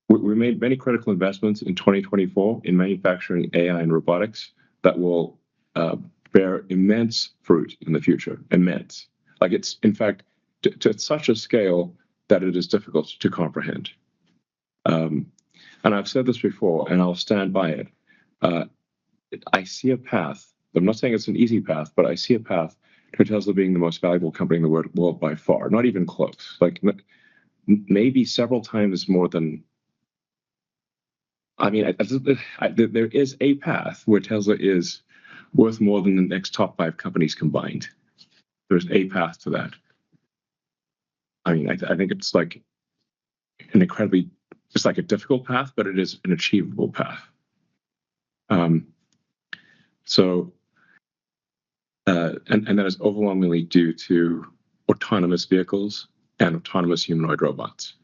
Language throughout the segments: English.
We made many critical investments in 2024 in manufacturing AI and robotics that will bear immense fruit in the future. Immense. Like it's, in fact, to such a scale that it is difficult to comprehend. And I've said this before, and I'll stand by it. I see a path. I'm not saying it's an easy path, but I see a path to Tesla being the most valuable company in the world by far. Not even close. Like maybe several times more than. I mean, there is a path where Tesla is worth more than the next top 5 companies combined. There's a path to that. I mean, I think it's like an incredibly, it's like a difficult path, but it is an achievable path. And that is overwhelmingly due to autonomous vehicles and autonomous humanoid robots.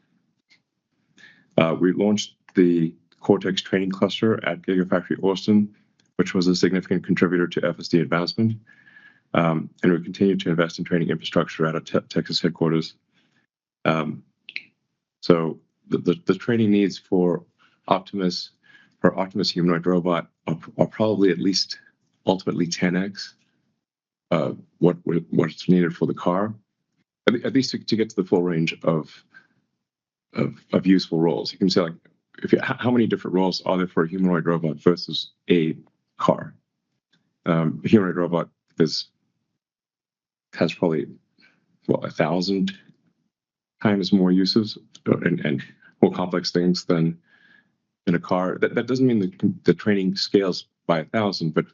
We launched the Cortex training cluster at Gigafactory Austin, which was a significant contributor to FSD advancement. And we continue to invest in training infrastructure at our Texas headquarters. So the training needs for Optimus humanoid robot are probably at least ultimately 10x what's needed for the car, at least to get to the full range of useful roles. You can say, like, how many different roles are there for a humanoid robot versus a car? A humanoid robot has probably 1,000 times more uses and more complex things than in a car. That doesn't mean the training scales by 1,000, but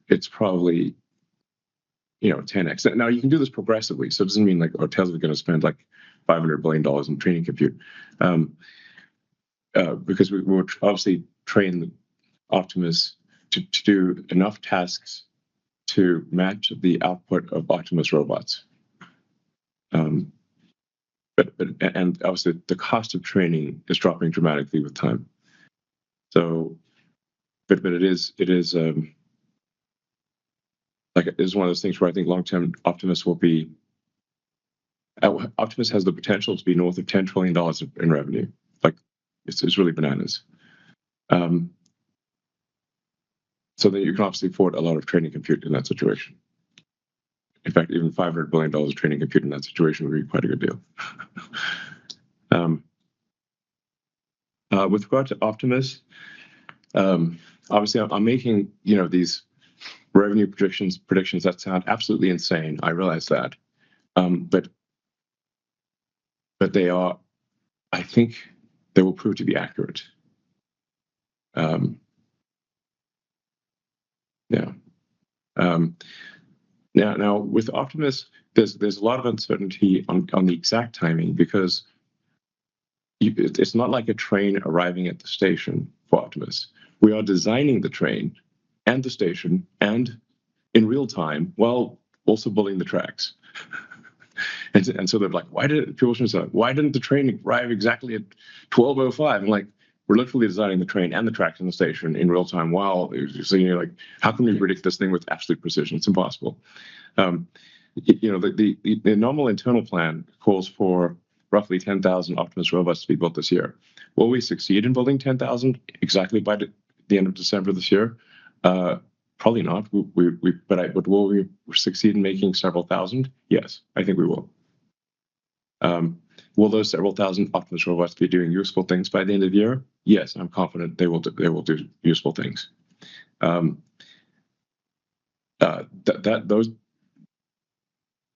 it's probably 10x. Now you can do this progressively, so it doesn't mean like Tesla's going to spend like $500 billion in training compute, because we will obviously train Optimus to do enough tasks to match the output of Optimus robots. But obviously the cost of training is dropping dramatically with time. So, but it is like it's one of those things where I think long-term Optimus will be. Optimus has the potential to be north of $10 trillion in revenue. Like it's really bananas. So then you can obviously afford a lot of training compute in that situation. In fact, even $500 billion of training compute in that situation would be quite a good deal. With regard to Optimus, obviously I'm making these revenue predictions that sound absolutely insane. I realize that, but they are. I think they will prove to be accurate. Yeah. Now with Optimus, there's a lot of uncertainty on the exact timing because it's not like a train arriving at the station for Optimus. We are designing the train and the station and in real time while also building the tracks. and so they're like, why didn't the train arrive exactly at 12:05? I'm like, we're literally designing the train and the tracks in the station in real time while so you're like, how can we predict this thing with absolute precision? It's impossible. The normal internal plan calls for roughly 10,000 Optimus robots to be built this year. Will we succeed in building 10,000 exactly by the end of December this year? Probably not. But will we succeed in making several thousand? Yes, I think we will. Will those several thousand Optimus robots be doing useful things by the end of the year? Yes, I'm confident they will do useful things. Those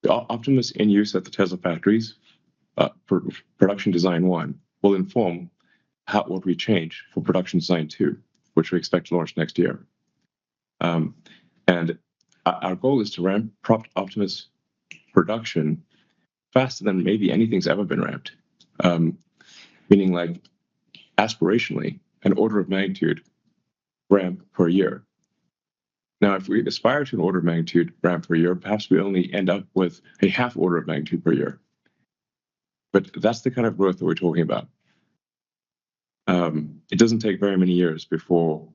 Optimus in use at the Tesla factories, production design 1 will inform what we change for production design 2, which we expect to launch next year. And our goal is to ramp Optimus production faster than maybe anything's ever been ramped. Meaning, like, aspirationally, an order of magnitude ramp per year. Now, if we aspire to an order of magnitude ramp per year, perhaps we only end up with a half order of magnitude per year. But that's the kind of growth that we're talking about. It doesn't take very many years before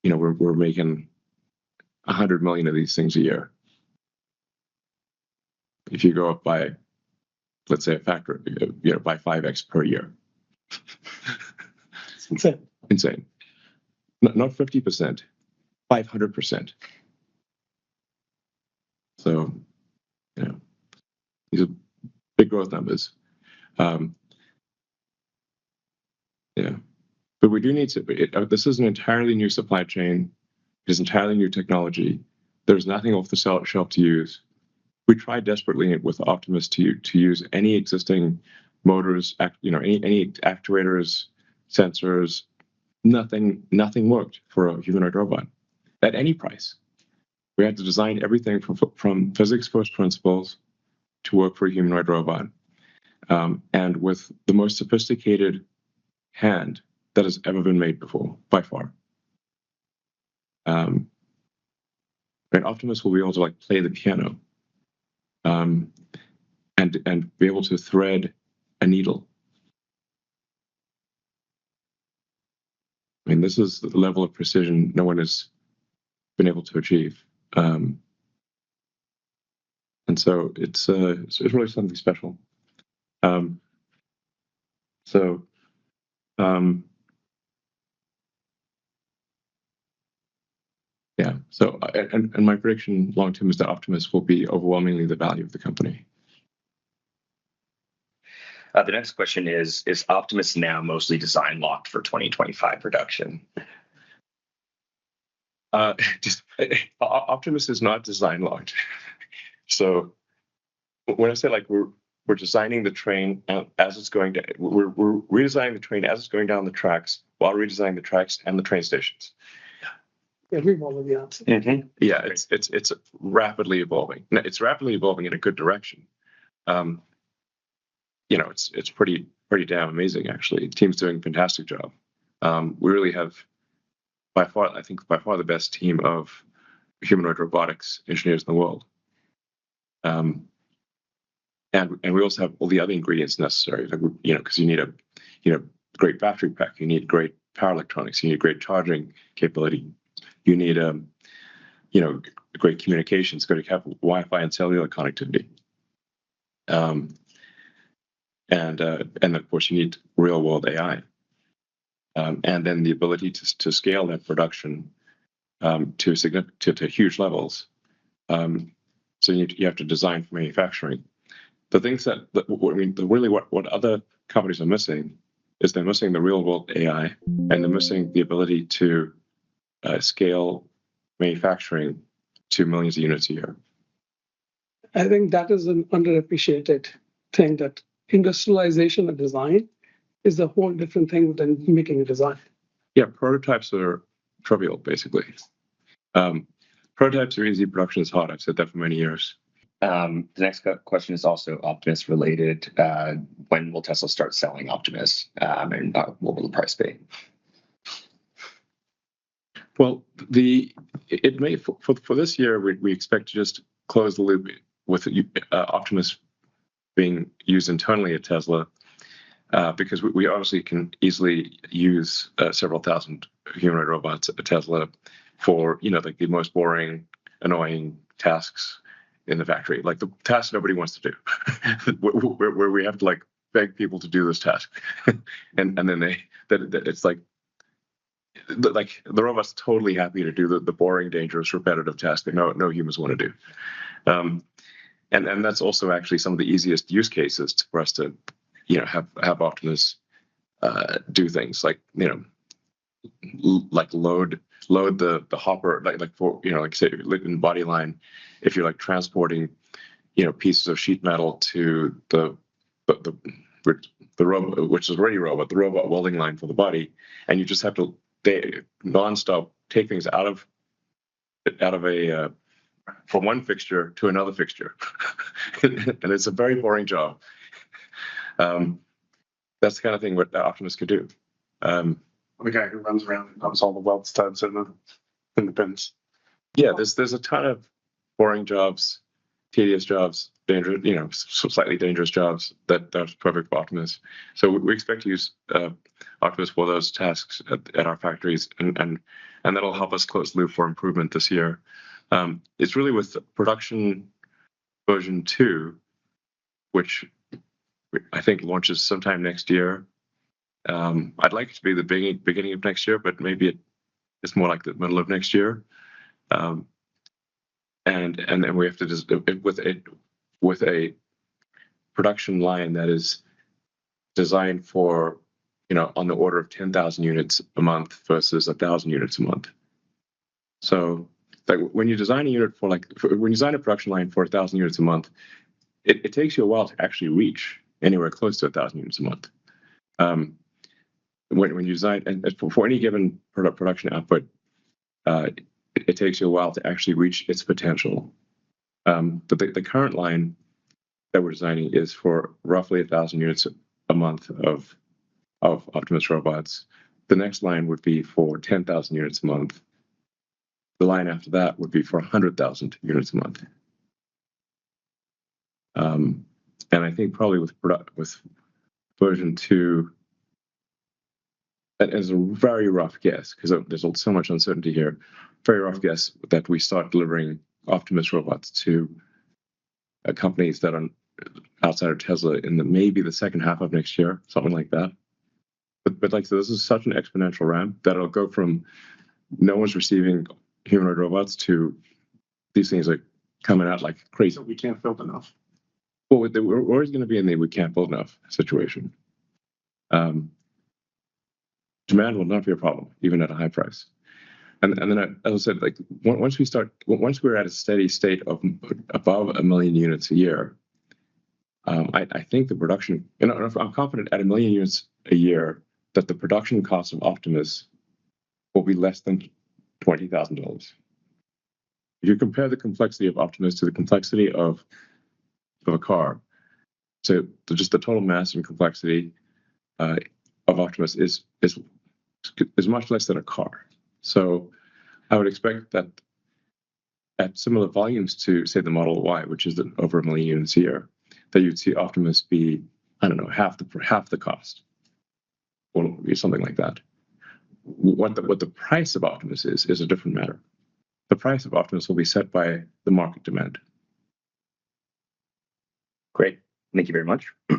we're making 100 million of these things a year. If you go up by let's say, a factor, by 5x per year. It's insane. Insane. Not 50%, 500%. So, these are big growth numbers. But we do need to. This is an entirely new supply chain. It is entirely new technology. There's nothing off the shelf to use. We tried desperately with Optimus to use any existing motors, any actuators, sensors. Nothing worked for a humanoid robot at any price. We had to design everything from physics first principles to work for a humanoid robot, and with the most sophisticated hand that has ever been made before, by far. And Optimus will be able to play the piano, and be able to thread a needle. I mean, this is the level of precision no one has been able to achieve, and so it's really something special. So my prediction long term is that Optimus will be overwhelmingly the value of the company. The next question is Optimus now mostly design locked for 2025 production? Optimus is not design locked. So when I say we're designing the train as it's going down, we're redesigning the train as it's going down the tracks while redesigning the tracks and the train stations. Yeah, we've already answered. Mm-hmm. Yeah, it's rapidly evolving. It's rapidly evolving in a good direction. It's pretty damn amazing, actually. The team's doing a fantastic job. We really have by far the best team of humanoid robotics engineers in the world. And we also have all the other ingredients necessary, because you need a great battery pack, you need great power electronics, you need great charging capability, you need great communications, got to have Wi-Fi and cellular connectivity. And of course, you need real-world AI, and then the ability to scale that production to huge levels. So you have to design for manufacturing. The things what other companies are missing is they're missing the real-world AI, and they're missing the ability to scale manufacturing to millions of units a year. I think that is an underappreciated thing, that industrialization of design is a whole different thing than making a design. Yeah, prototypes are trivial, basically. Prototypes are easy, production is hard. I've said that for many years. The next question is also Optimus related. When will Tesla start selling Optimus, and what will the price be? Well, it may for this year we expect to just close the loop with Optimus being used internally at Tesla, because we obviously can easily use several thousand humanoid robots at Tesla for the most boring, annoying tasks in the factory, like the tasks nobody wants to do, where we have to beg people to do this task, and then it's like the robot's totally happy to do the boring, dangerous, repetitive task that no humans want to do. And that's also actually some of the easiest use cases for us to have Optimus do things like load the hopper, for say in body line, if you're transporting pieces of sheet metal to the robot, which is already robot, the robot welding line for the body, and you just have to nonstop take things out of a from one fixture to another fixture. And it's a very boring job. That's the kind of thing what Optimus could do. The guy who runs around and dumps all the weld studs in the bins. Yeah, there's a ton of boring jobs, tedious jobs, dangerous, slightly dangerous jobs that's perfect for Optimus. So we expect to use Optimus for those tasks at our factories, and that'll help us close the loop for improvement this year. It's really with production version 2, which I think launches sometime next year. I'd like it to be the beginning of next year, but maybe it's more like the middle of next yeyear. And then we have to just with a production line that is designed for, on the order of 10,000 units a month versus 1,000 units a month. So like when you design a unit when you design a production line for 1,000 units a month, it takes you a while to actually reach anywhere close to 1,000 units a month. When you design, and for any given production output, it takes you a while to actually reach its potential. But the current line that we're designing is for roughly 1,000 units a month of Optimus robots. The next line would be for 10,000 units a month. The line after that would be for 100,000 units a month. And I think probably with version 2, that is a very rough guess, because there's so much uncertainty here. Very rough guess that we start delivering Optimus robots to companies that are outside of Tesla in maybe the second half of next year, something like that. But like, so this is such an exponential ramp that it'll go from no one's receiving humanoid robots to these things are coming out like crazy. So we can't build enough. Well, we're always going to be in the we can't build enough situation. Demand will not be a problem, even at a high price. And then, as I said, like once we're at a steady state of above 1 million units a year, I think the production, I'm confident at 1 million units a year that the production cost of Optimus will be less than $20,000. If you compare the complexity of Optimus to the complexity of a car, so just the total mass and complexity of Optimus is much less than a car. So I would expect that at similar volumes to, say, the Model Y, which is over 1 million units a year, that you'd see Optimus be, I don't know, half the cost, or something like that. What the price of Optimus is a different matter. The price of Optimus will be set by the market demand. Great. Thank you very much.